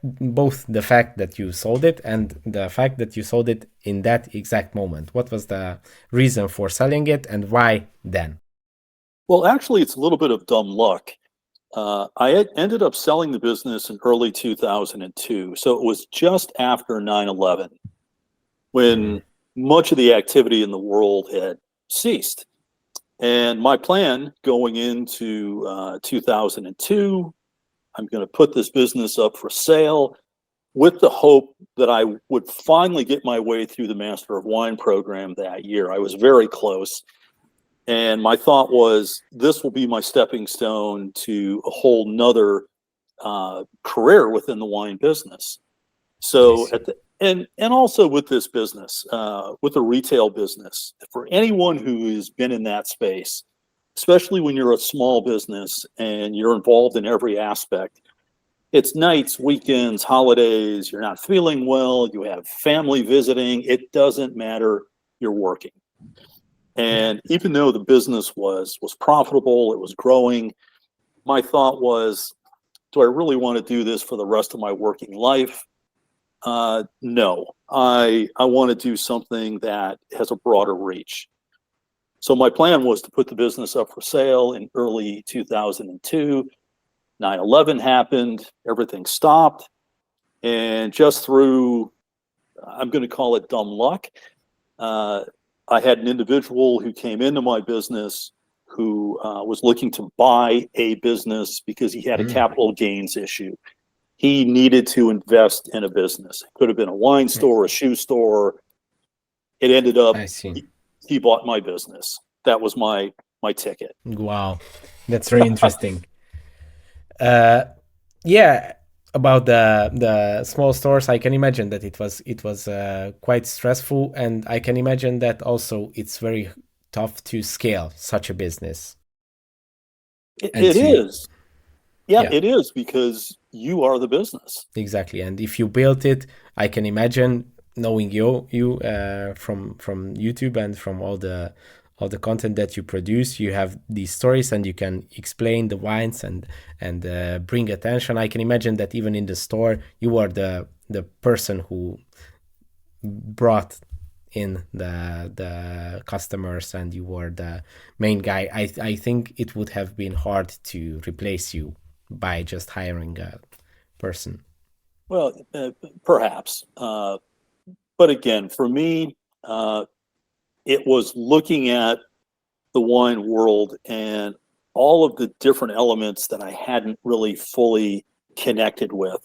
both the fact that you sold it and the fact that you sold it in that exact moment. What was the reason for selling it and why then? Well, actually, it's a little bit of dumb luck. I had ended up selling the business in early 2002. So it was just after 9/11 Mm, when much of the activity in the world had ceased. And my plan going into 2002, I'm going to put this business up for sale with the hope that I would finally get my way through the Master of Wine program that year. I was very close. And my thought was, this will be my stepping stone to a whole nother career within the wine business. I So see. and also with this business, with the retail business, for anyone who has been in that space, especially when you're a small business and you're involved in every aspect, it's nights, weekends, holidays, you're not feeling well, you have family visiting, it doesn't matter, you're working. Yeah. And even though the business was profitable, it was growing, my thought was, do I really want to do this for the rest of my working life? No, I want to do something that has a broader reach. So my plan was to put the business up for sale in early 2002. 9/11 happened, everything stopped, and just through, I'm going to call it dumb luck, uh, I had an individual who came into my business who was looking to buy a business because he had a Mm, capital gains issue. He needed to invest in a business. It could have been a wine store, a shoe store. It ended up I see. he bought my business. That was my ticket. Wow, that's very interesting. Uh, yeah, about the small stores, I can imagine that it was quite stressful, and I can imagine that also it's very tough to scale such a business and It to is. Yeah, yeah, it is because you are the business. exactly. And if you built it, I can imagine knowing you from YouTube and from all the content that you produce, you have these stories and you can explain the wines and bring attention. I can imagine that even in the store, you are the person who brought in the customers and you were the main guy. I think it would have been hard to replace you by just hiring a person. Well, perhaps. But again, for me, it was looking at the wine world and all of the different elements that I hadn't really fully connected with.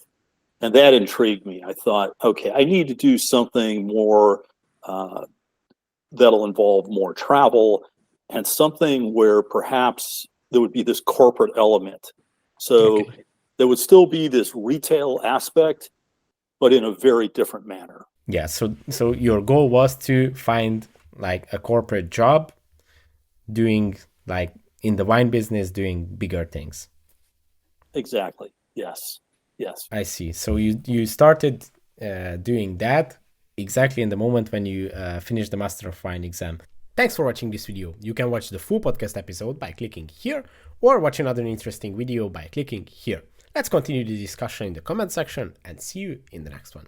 And that intrigued me. I thought, okay, I need to do something more uh, that'll involve more travel and something where perhaps there would be this corporate element. So Okay. there would still be this retail aspect, but in a very different manner. Yeah, so your goal was to find like a corporate job doing like in the wine business doing bigger things. Exactly. Yes. Yes. I see. So you started doing that exactly in the moment when you finished the Master of Wine exam. Thanks for watching this video. You can watch the full podcast episode by clicking here or watch another interesting video by clicking here. Let's continue the discussion in the comment section and see you in the next one.